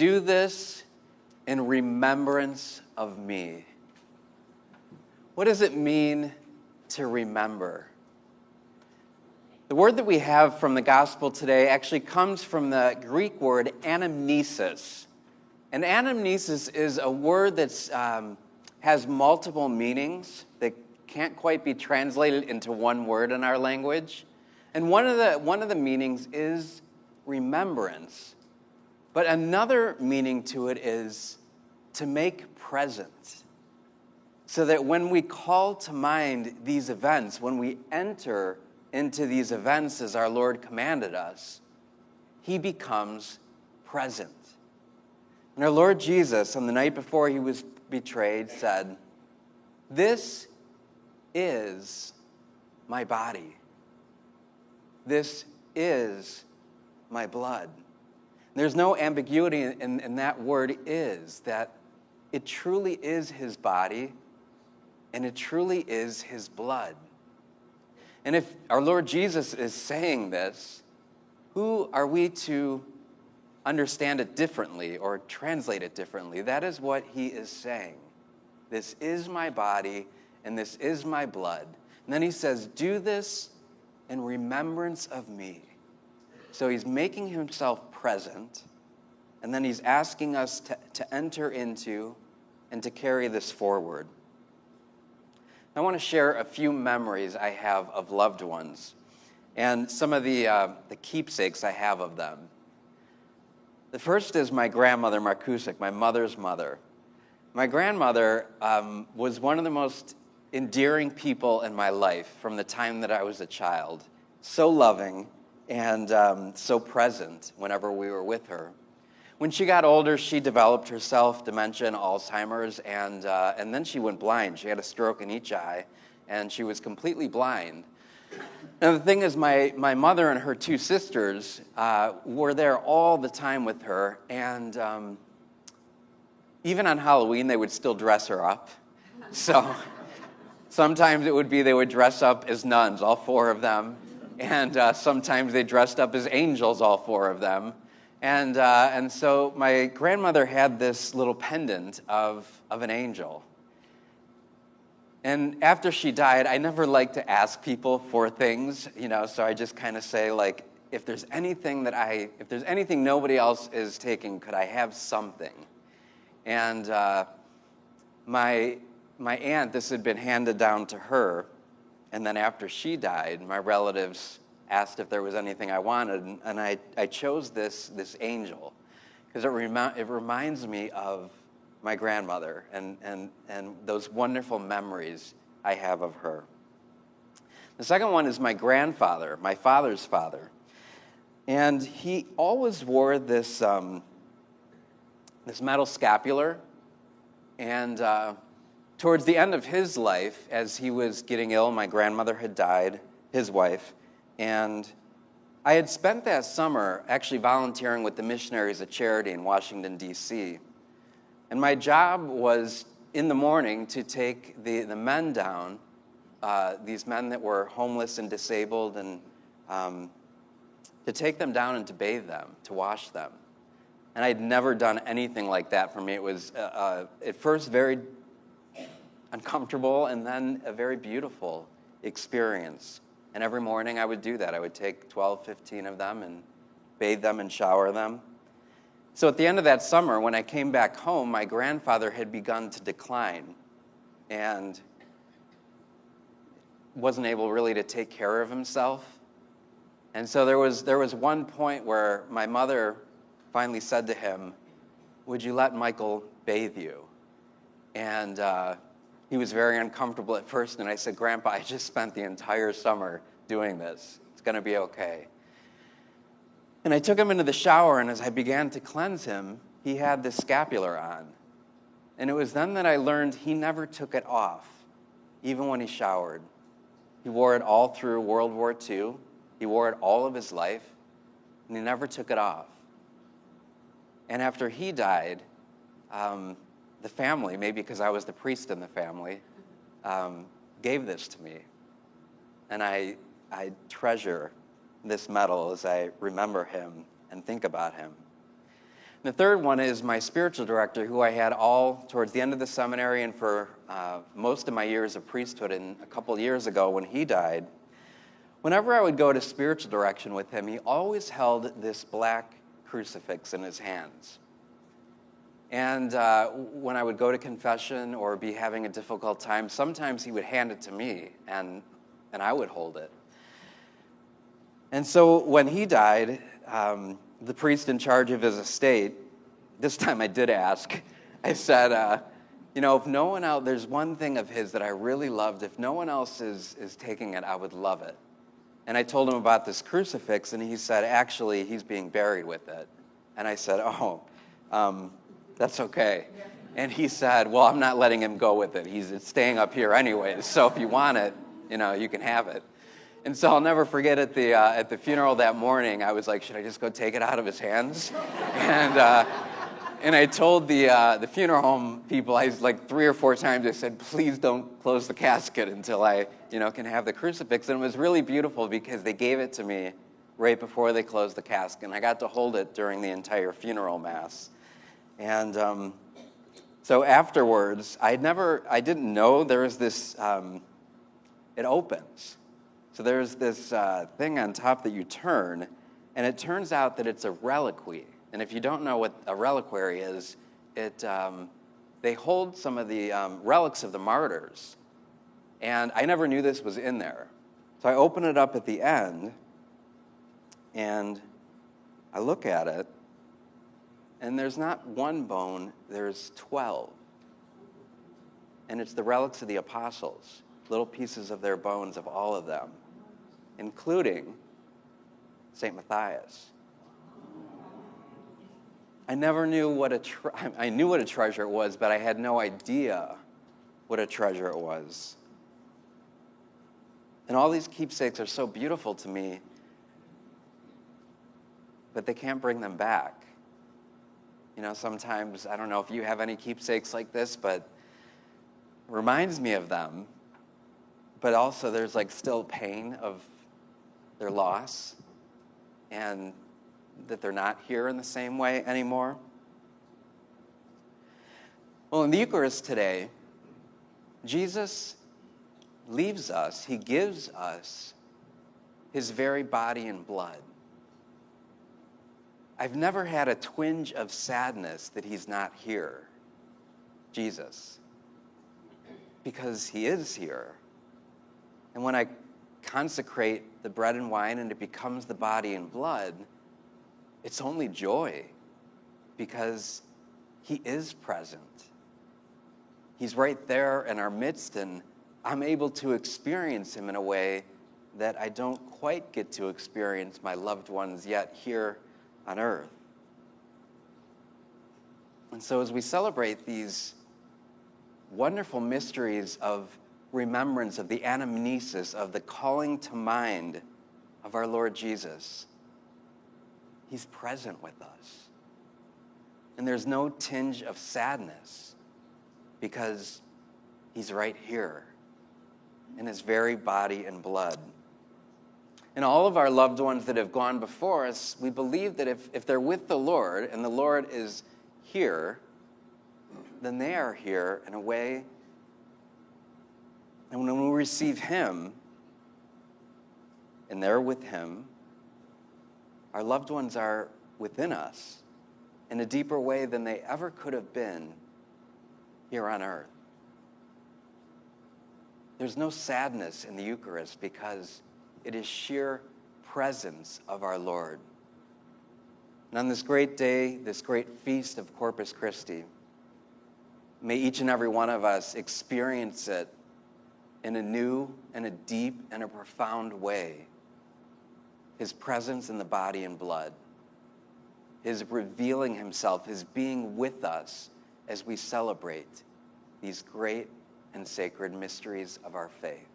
do this in remembrance of me. What does it mean to remember? The word that we have from the gospel today actually comes from the Greek word anamnesis. And anamnesis is a word that has multiple meanings that can't quite be translated into one word in our language. And one of the meanings is remembrance. But another meaning to it is to make present. So that when we call to mind these events, when we enter into these events as our Lord commanded us, he becomes present. And our Lord Jesus, on the night before he was betrayed, said, "This is my body. This is my blood." There's no ambiguity in that word "is," that it truly is his body and it truly is his blood. And if our Lord Jesus is saying this, who are we to understand it differently or translate it differently? That is what he is saying. This is my body and this is my blood. And then he says, do this in remembrance of me. So he's making himself present, and then he's asking us to enter into and to carry this forward. I want to share a few memories I have of loved ones and some of the keepsakes I have of them. The first is my grandmother, Markusik, my mother's mother. My grandmother was one of the most endearing people in my life from the time that I was a child. So loving and so present whenever we were with her. When she got older, she developed herself dementia and Alzheimer's, and then she went blind. She had a stroke in each eye, and she was completely blind. And the thing is, my mother and her two sisters were there all the time with her, and even on Halloween, they would still dress her up. So sometimes it would be they would dress up as nuns, all four of them, and sometimes they dressed up as angels, all four of them. And so my grandmother had this little pendant of an angel. And after she died, I never liked to ask people for things, so I just kind of say, like, if there's anything nobody else is taking, could I have something? And my aunt, this had been handed down to her, and then after she died, my relatives asked if there was anything I wanted, and I chose this angel because it reminds me of my grandmother and those wonderful memories I have of her. The second one is my grandfather, my father's father, and he always wore this metal scapular, and towards the end of his life, as he was getting ill, my grandmother had died, his wife. And I had spent that summer actually volunteering with the Missionaries of Charity in Washington, D.C. And my job was in the morning to take the men down, these men that were homeless and disabled, and to take them down and to bathe them, to wash them. And I'd never done anything like that for me. It was at first very uncomfortable and then a very beautiful experience. And every morning I would do that. I would take 12, 15 of them and bathe them and shower them. So at the end of that summer, when I came back home, my grandfather had begun to decline and wasn't able really to take care of himself. And so there was one point where my mother finally said to him, "Would you let Michael bathe you?" And he was very uncomfortable at first, and I said, "Grandpa, I just spent the entire summer doing this. It's going to be okay." And I took him into the shower, and as I began to cleanse him, he had this scapular on. And it was then that I learned he never took it off, even when he showered. He wore it all through World War II. He wore it all of his life, and he never took it off. And after he died, the family, maybe because I was the priest in the family, gave this to me. And I treasure this medal as I remember him and think about him. The third one is my spiritual director, who I had all towards the end of the seminary and for most of my years of priesthood. And a couple years ago when he died, whenever I would go to spiritual direction with him, he always held this black crucifix in his hands. And when I would go to confession or be having a difficult time, sometimes he would hand it to me, and I would hold it. And so when he died, the priest in charge of his estate, this time I did ask, I said, if no one else, there's one thing of his that I really loved. If no one else is taking it, I would love it. And I told him about this crucifix, and he said, actually, he's being buried with it. And I said, that's okay. And he said, well, I'm not letting him go with it. It's staying up here anyways. So if you want it, you can have it. And so I'll never forget at the funeral that morning, I was like, should I just go take it out of his hands? And I told the funeral home people, like 3 or 4 times, I said, please don't close the casket until I, can have the crucifix. And it was really beautiful because they gave it to me right before they closed the casket. And I got to hold it during the entire funeral mass. And so afterwards, I didn't know there was this, it opens. So there's this thing on top that you turn, and it turns out that it's a reliquary. And if you don't know what a reliquary is, they hold some of the relics of the martyrs. And I never knew this was in there. So I open it up at the end, and I look at it, and there's not one bone, there's 12. And it's the relics of the apostles, little pieces of their bones of all of them, including St. Matthias. I never knew I knew what a treasure it was, but I had no idea what a treasure it was. And all these keepsakes are so beautiful to me, but they can't bring them back. Sometimes, I don't know if you have any keepsakes like this, but it reminds me of them. But also there's still pain of their loss and that they're not here in the same way anymore. Well, in the Eucharist today, Jesus leaves us, he gives us his very body and blood. I've never had a twinge of sadness that he's not here, Jesus, because he is here. And when I consecrate the bread and wine and it becomes the body and blood, it's only joy because he is present. He's right there in our midst, and I'm able to experience him in a way that I don't quite get to experience my loved ones yet here on earth. And so as we celebrate these wonderful mysteries of remembrance, of the anamnesis, of the calling to mind of our Lord Jesus, he's present with us. And there's no tinge of sadness because he's right here in his very body and blood. And all of our loved ones that have gone before us, we believe that if they're with the Lord and the Lord is here, then they are here in a way. And when we receive him and they're with him, our loved ones are within us in a deeper way than they ever could have been here on earth. There's no sadness in the Eucharist because it is sheer presence of our Lord. And on this great day, this great feast of Corpus Christi, may each and every one of us experience it in a new and a deep and a profound way. His presence in the body and blood, his revealing himself, his being with us as we celebrate these great and sacred mysteries of our faith.